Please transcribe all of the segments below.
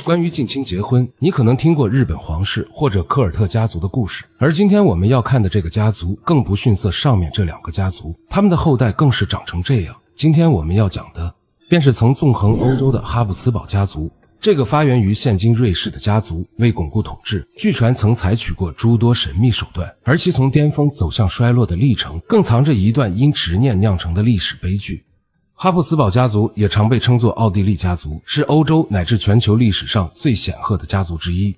關於近親結婚，你可能聽過日本皇室或者科爾特家族的故事，而今天我們要看的這個家族更不遜色上面這2個家族，他們的後代更是長成這樣。今天我們要講的便是曾縱橫歐洲的哈布斯堡家族。這個發源於現今瑞士的家族，為鞏固統治，據傳曾採取過諸多神秘手段，而其從巔峰走向衰落的歷程，更藏着一段因執念釀成的歷史悲劇。哈布斯堡家族也常被稱作奧地利家族，是歐洲乃至全球歷史上最顯赫的家族之一。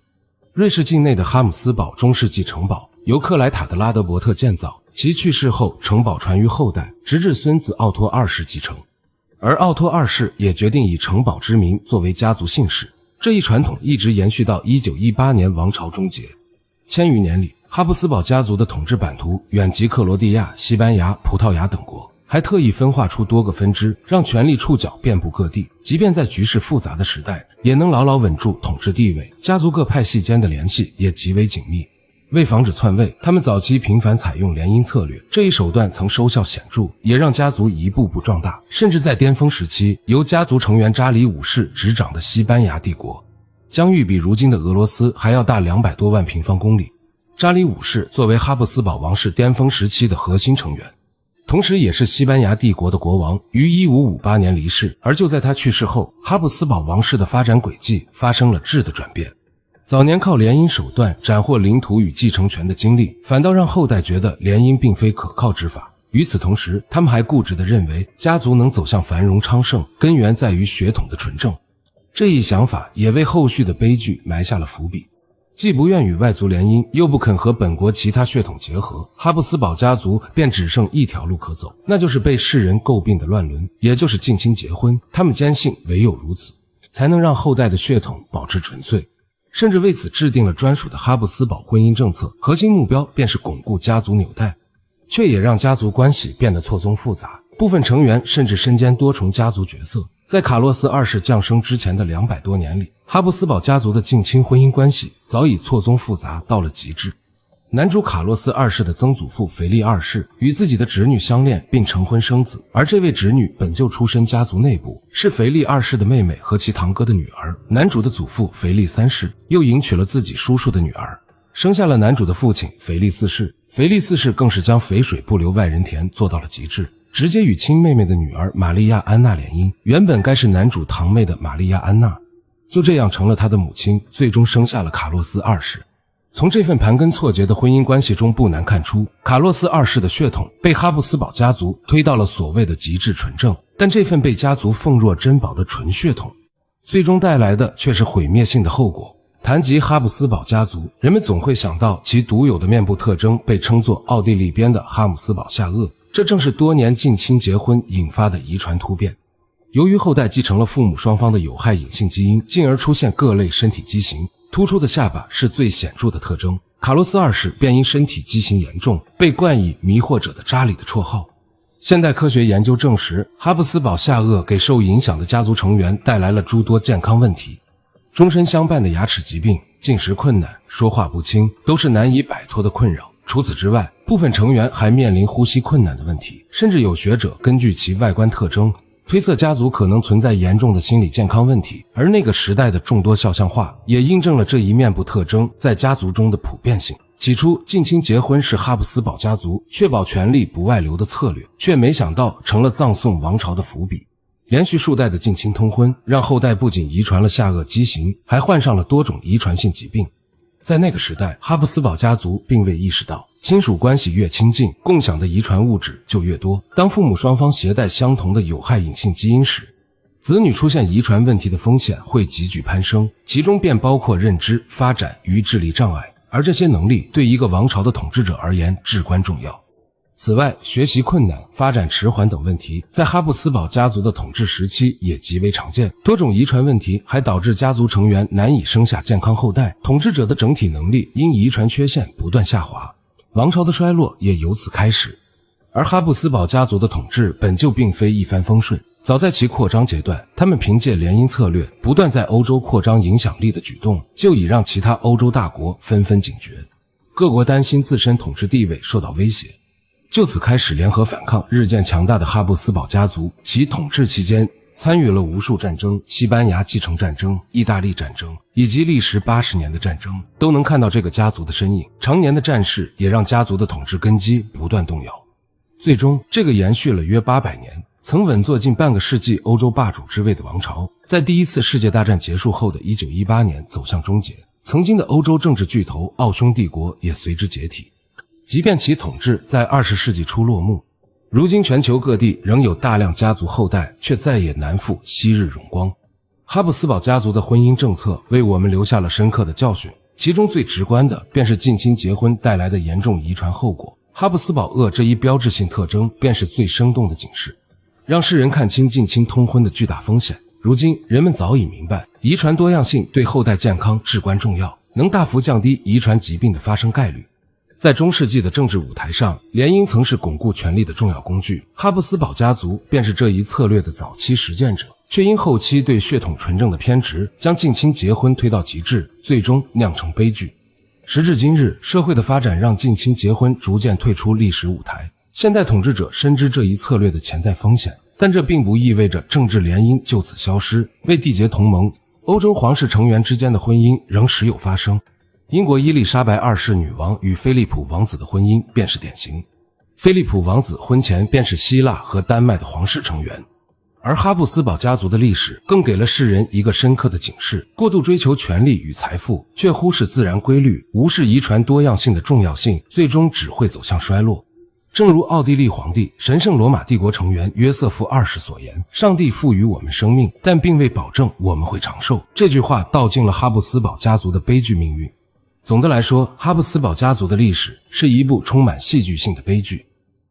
瑞士境內的哈姆斯堡中世紀城堡由克萊塔的拉德伯特建造，其去世後城堡傳於後代，直至孫子奧托2世繼承。而奧托2世也決定以城堡之名作為家族姓氏，這一傳統一直延續到1918年王朝終結。千餘年裡，哈布斯堡家族的統治版圖遠及克羅地亞、西班牙、葡萄牙等国，還特意分化出多個分支，讓權力觸角遍布各地，即便在局勢複雜的時代，也能牢牢穩住統治地位。家族各派系间的聯繫也極為緊密。為防止篡位，他們早期頻繁採用聯姻策略，這一手段曾收效顯著，也讓家族一步步壯大，甚至在巔峰時期，由家族成員扎里5世执掌的西班牙帝國，疆域比如今的俄羅斯還要大200多萬平方公里。扎里5世作為哈布斯堡王室巔峰時期的核心成員，同時也是西班牙帝國的國王，於1558年離世，而就在他去世後，哈布斯堡王室的發展軌跡發生了質的轉變。早年靠聯姻手段斬獲領土與繼承權的經歷，反倒讓後代覺得聯姻並非可靠之法。與此同時，他們還固執地認為家族能走向繁榮昌盛，根源在於血統的純正。這一想法也為後續的悲劇埋下了伏筆。既不願與外族聯姻，又不肯和本國其他血統結合，哈布斯堡家族便只剩一條路可走，那就是被世人詬病的亂倫，也就是近親結婚。他們堅信唯有如此，才能讓後代的血統保持純粹。甚至為此制定了專屬的哈布斯堡婚姻政策，核心目標便是鞏固家族紐帶，卻也讓家族關係變得錯綜複雜，部分成員甚至身兼多重家族角色。在卡洛斯2世降生之前的200多年裡，哈布斯堡家族的近親婚姻關係早已錯綜複雜到了極致。男主卡洛斯2世的曾祖父腓力2世與自己的侄女相戀並成婚生子，而這位侄女本就出身家族內部，是腓力2世的妹妹和其堂哥的女兒。男主的祖父腓力3世又迎娶了自己叔叔的女兒，生下了男主的父親腓力4世。腓力4世更是將肥水不流外人田做到了極致，直接與親妹妹的女兒瑪利亞安娜联姻，原本該是男主堂妹的瑪利亞安娜，就這樣成了他的母親，最終生下了卡洛斯2世。從這份盤根錯節的婚姻關係中不難看出，卡洛斯2世的血統被哈布斯堡家族推到了所謂的極致純正，但這份被家族奉若珍寶的純血統，最終帶來的卻是毀滅性的後果。談及哈布斯堡家族，人們總會想到其獨有的面部特徵，被稱作奧地利邊的哈姆斯堡下頜，這正是多年近親結婚引發的遺傳突變。由於後代繼承了父母雙方的有害隱性基因，進而出現各類身體畸形，突出的下巴是最顯著的特徵。卡洛斯2世便因身體畸形嚴重，被冠以迷惑者的扎里的綽號。現代科學研究證實，哈布斯堡下頜給受影響的家族成員帶來了諸多健康問題，終身相伴的牙齒疾病、进食困難、說話不清，都是難以擺脫的困擾。除此之外，部分成員還面臨呼吸困難的問題，甚至有學者根據其外觀特徵推測家族可能存在嚴重的心理健康問題，而那個時代的眾多肖像畫也印證了這一面部特徵在家族中的普遍性。起初，近親結婚是哈布斯堡家族確保權力不外流的策略，卻沒想到成了葬送王朝的伏筆。連續數代的近親通婚，讓後代不僅遺傳了下頜畸形，還患上了多種遺傳性疾病。在那個時代，哈布斯堡家族並未意識到，親屬關係越親近，共享的遺傳物質就越多。當父母雙方攜帶相同的有害隱性基因時，子女出現遺傳問題的風險會急劇攀升，其中便包括認知、發展與智力障礙，而這些能力對一個王朝的統治者而言至關重要。此外，學習困難、發展遲緩等問題在哈布斯堡家族的統治時期也極為常見。多種遺傳問題還導致家族成員難以生下健康後代，統治者的整體能力因遺傳缺陷不斷下滑，王朝的衰落也由此開始。而哈布斯堡家族的統治本就並非一帆風順，早在其擴張階段，他們憑借聯姻策略不斷在歐洲擴張影響力的舉動，就已讓其他歐洲大國紛紛警覺。各國擔心自身統治地位受到威脅，就此開始聯合反抗日漸強大的哈布斯堡家族。其統治期間，參與了無數戰爭，西班牙繼承戰爭、意大利戰爭以及歷時80年的戰爭，都能看到這個家族的身影。常年的戰事也讓家族的統治根基不斷動搖。最終，這個延續了約800年，曾穩坐近半個世紀歐洲霸主之位的王朝，在第一次世界大戰結束後的1918年走向終結。曾經的歐洲政治巨頭奧匈帝國也隨之解體。即便其統治在20世紀初落幕，如今全球各地仍有大量家族後代，卻再也難復昔日榮光。哈布斯堡家族的婚姻政策為我們留下了深刻的教訓，其中最直觀的便是近親結婚帶來的嚴重遺傳後果。哈布斯堡惡這一標誌性特徵便是最生動的警示，讓世人看清近親通婚的巨大風險。如今人們早已明白，遺傳多樣性对後代健康至關重要，能大幅降低遺傳疾病的發生概率。在中世紀的政治舞台上，联姻曾是巩固权力的重要工具，哈布斯堡家族便是这一策略的早期實踐者，卻因後期對血統純正的偏執，將近親結婚推到極致，最終釀成悲劇。時至今日，社會的發展讓近親結婚逐漸退出歷史舞台，現代統治者深知這一策略的潛在風險，但這並不意味着政治聯姻就此消失。為締結同盟，歐洲皇室成員之間的婚姻仍時有發生。英國伊麗莎白2世女王與菲利普王子的婚姻便是典型。菲利普王子婚前便是希臘和丹麥的皇室成員。而哈布斯堡家族的歷史更給了世人一個深刻的警示：過度追求權力與財富，卻忽視自然規律，無視遺傳多樣性的重要性，最終只會走向衰落。正如奧地利皇帝、神聖羅馬帝國成員約瑟夫2世所言，上帝賦予我們生命，但並未保證我們會長壽。這句話道盡了哈布斯堡家族的悲劇命運。總的來說，哈布斯堡家族的歷史是一部充滿戲劇性的悲劇。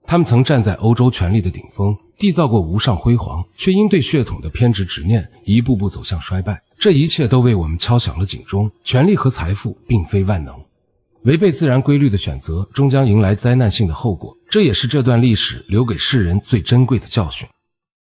他們曾站在歐洲權力的頂峰，締造過無上輝煌，卻因對血統的偏執執念，一步步走向衰敗。這一切都為我們敲響了警鐘：權力和財富並非萬能，違背自然規律的選擇終將迎來災難性的後果。這也是這段歷史留給世人最珍貴的教訓。